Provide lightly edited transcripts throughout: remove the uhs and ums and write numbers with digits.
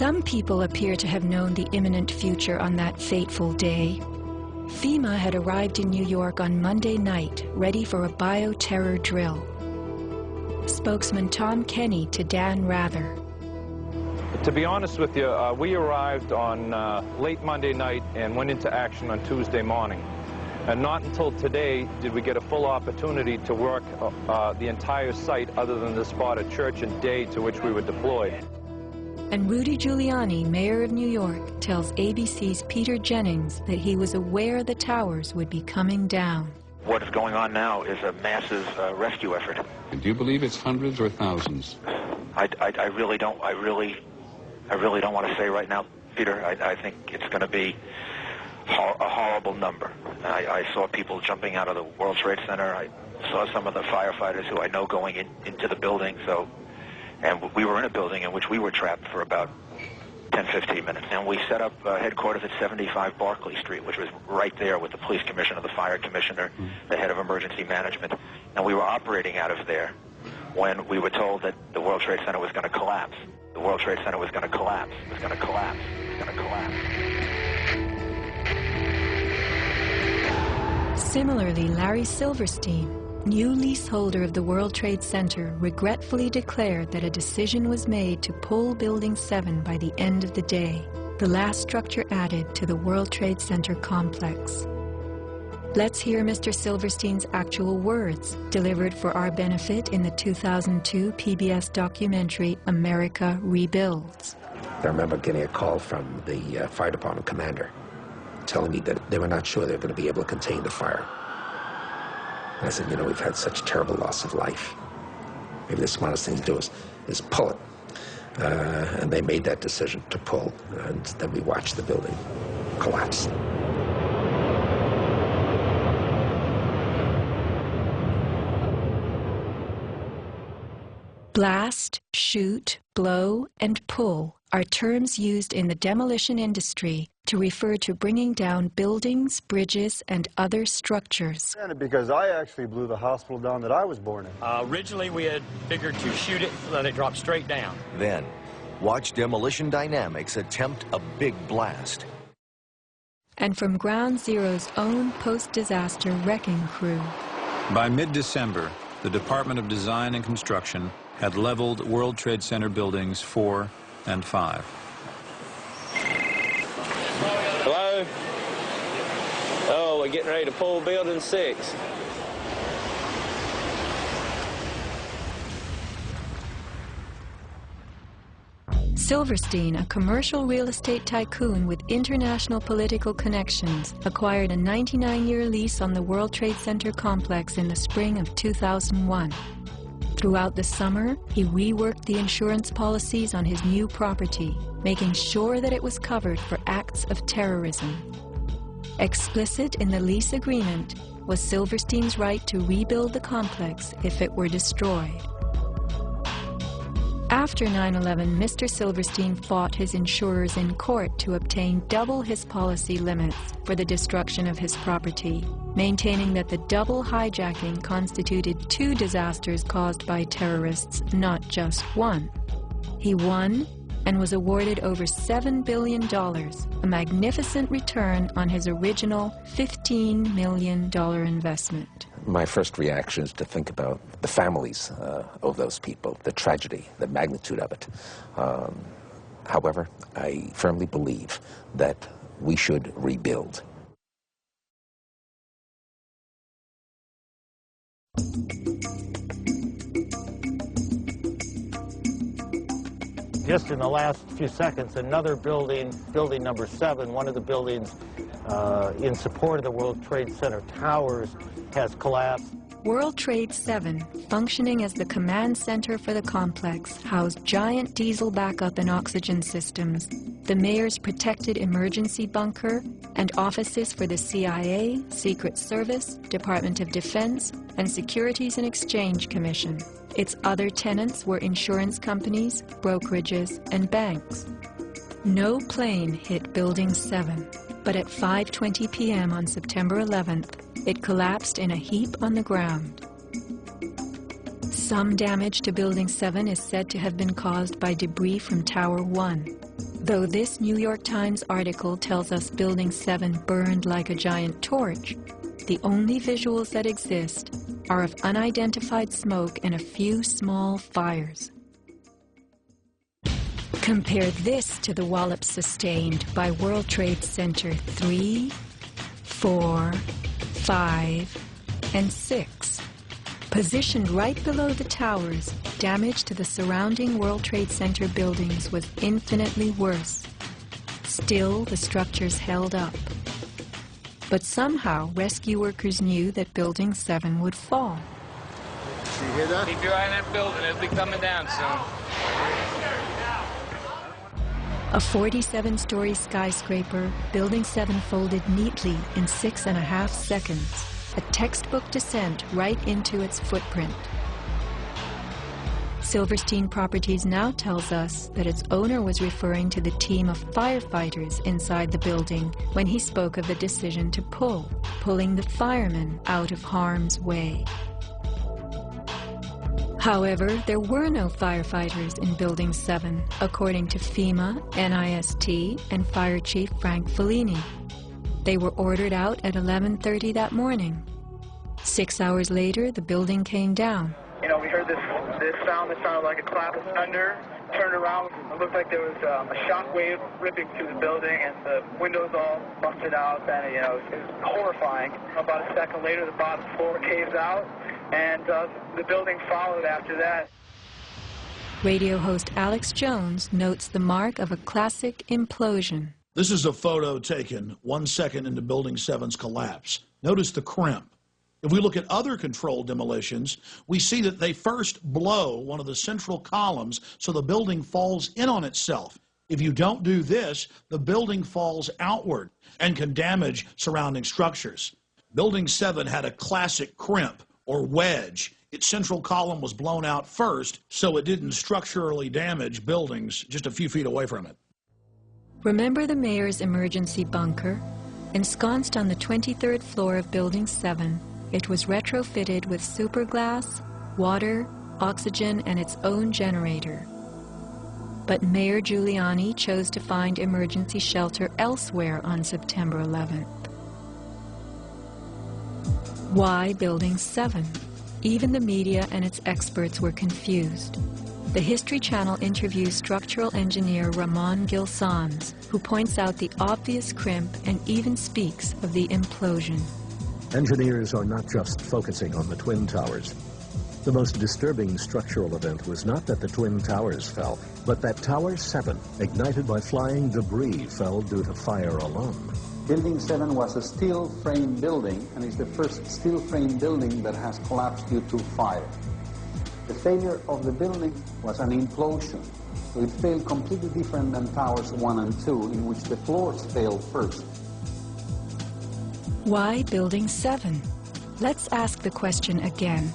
Some people appear to have known the imminent future on that fateful day. FEMA had arrived in New York on Monday night, ready for a bioterror drill. Spokesman Tom Kenny to Dan Rather. To be honest with you, we arrived on late Monday night and went into action on Tuesday morning. And not until today did we get a full opportunity to work the entire site other than the spot at Church and Day to which we were deployed. And Rudy Giuliani, mayor of New York, tells ABC's Peter Jennings that he was aware the towers would be coming down. What is going on now is a massive rescue effort. Do you believe it's hundreds or thousands? I really don't want to say right now, Peter. I think it's going to be a horrible number. I saw people jumping out of the World Trade Center. I saw some of the firefighters who I know going into the building. And we were in a building in which we were trapped for about 10-15 minutes. And we set up headquarters at 75 Barclay Street, which was right there with the police commissioner, the fire commissioner, the head of emergency management. And we were operating out of there when we were told that the World Trade Center was going to collapse. The World Trade Center was going to collapse. It was going to collapse. It was going to collapse. Similarly, Larry Silverstein, new leaseholder of the World Trade Center, regretfully declared that a decision was made to pull Building 7 by the end of the day, the last structure added to the World Trade Center complex. Let's hear Mr. Silverstein's actual words, delivered for our benefit in the 2002 PBS documentary, America Rebuilds. I remember getting a call from the fire department commander telling me that they were not sure they were going to be able to contain the fire. And I said, you know, we've had such terrible loss of life. Maybe the smartest thing to do is pull it. And they made that decision to pull, and then we watched the building collapse. Blast, shoot, blow, and pull are terms used in the demolition industry to refer to bringing down buildings, bridges, and other structures. Because I actually blew the hospital down that I was born in. Originally, we had figured to shoot it, let it drop straight down. Then, watch Demolition Dynamics attempt a big blast. And from Ground Zero's own post-disaster wrecking crew. By mid-December, the Department of Design and Construction had leveled World Trade Center buildings 4 and 5. Hello? Oh, we're getting ready to pull building 6. Silverstein, a commercial real estate tycoon with international political connections, acquired a 99-year lease on the World Trade Center complex in the spring of 2001. Throughout the summer, he reworked the insurance policies on his new property, making sure that it was covered for acts of terrorism. Explicit in the lease agreement was Silverstein's right to rebuild the complex if it were destroyed. After 9/11, Mr. Silverstein fought his insurers in court to obtain double his policy limits for the destruction of his property, maintaining that the double hijacking constituted 2 disasters caused by terrorists, not just one. He won and was awarded over $7 billion, a magnificent return on his original $15 million investment. My first reaction is to think about the families of those people, the tragedy, the magnitude of it. However, I firmly believe that we should rebuild. Just in the last few seconds, another building, building number 7, one of the buildings in support of the World Trade Center towers, has collapsed. World Trade 7, functioning as the command center for the complex, housed giant diesel backup and oxygen systems, the mayor's protected emergency bunker, and offices for the CIA, Secret Service, Department of Defense, and Securities and Exchange Commission. Its other tenants were insurance companies, brokerages, and banks. No plane hit Building 7, but at 5:20 p.m. on September 11th, it collapsed in a heap on the ground. Some damage to Building 7 is said to have been caused by debris from Tower 1. Though this New York Times article tells us Building 7 burned like a giant torch, the only visuals that exist are of unidentified smoke and a few small fires. Compare this to the wallops sustained by World Trade Center 3, 4, 5, and 6. Positioned right below the towers, damage to the surrounding World Trade Center buildings was infinitely worse. Still, the structures held up. But somehow, rescue workers knew that Building 7 would fall. You hear that? Keep your eye on that building. It'll be coming down soon. A 47-story skyscraper, Building 7 folded neatly in 6.5 seconds. A textbook descent right into its footprint. Silverstein Properties now tells us that its owner was referring to the team of firefighters inside the building when he spoke of the decision to pulling the firemen out of harm's way. However, there were no firefighters in Building 7, according to FEMA, NIST, and Fire Chief Frank Fellini. They were ordered out at 11:30 that morning. 6 hours later, the building came down. You know, we heard this sound that sounded like a clap of thunder. Turned around, it looked like there was a shock wave ripping through the building, and the windows all busted out. And, you know, it was horrifying. About a second later, the bottom floor caves out, and the building followed after that. Radio host Alex Jones notes the mark of a classic implosion. This is a photo taken 1 second into Building 7's collapse. Notice the crimp. If we look at other controlled demolitions, we see that they first blow one of the central columns so the building falls in on itself. If you don't do this, the building falls outward and can damage surrounding structures. Building 7 had a classic crimp or wedge. Its central column was blown out first, so it didn't structurally damage buildings just a few feet away from it. Remember the mayor's emergency bunker? Ensconced on the 23rd floor of Building 7, it was retrofitted with superglass, water, oxygen, and its own generator. But Mayor Giuliani chose to find emergency shelter elsewhere on September 11th. Why Building 7? Even the media and its experts were confused. The History Channel interviews structural engineer Ramon Gilsans, who points out the obvious crimp and even speaks of the implosion. Engineers are not just focusing on the Twin Towers. The most disturbing structural event was not that the Twin Towers fell, but that Tower 7, ignited by flying debris, fell due to fire alone. Building 7 was a steel frame building, and is the first steel frame building that has collapsed due to fire. The failure of the building was an implosion, so it failed completely different than Towers 1 and 2, in which the floors failed first. Why Building 7? Let's ask the question again.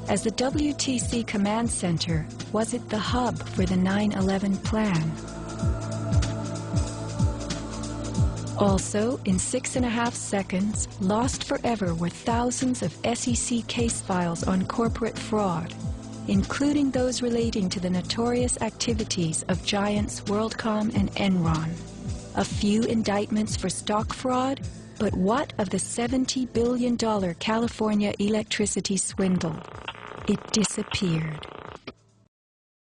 As the WTC Command Center, was it the hub for the 9/11 plan? Also, in 6.5 seconds, lost forever were thousands of SEC case files on corporate fraud, including those relating to the notorious activities of giants WorldCom and Enron. A few indictments for stock fraud, but what of the $70 billion California electricity swindle? It disappeared.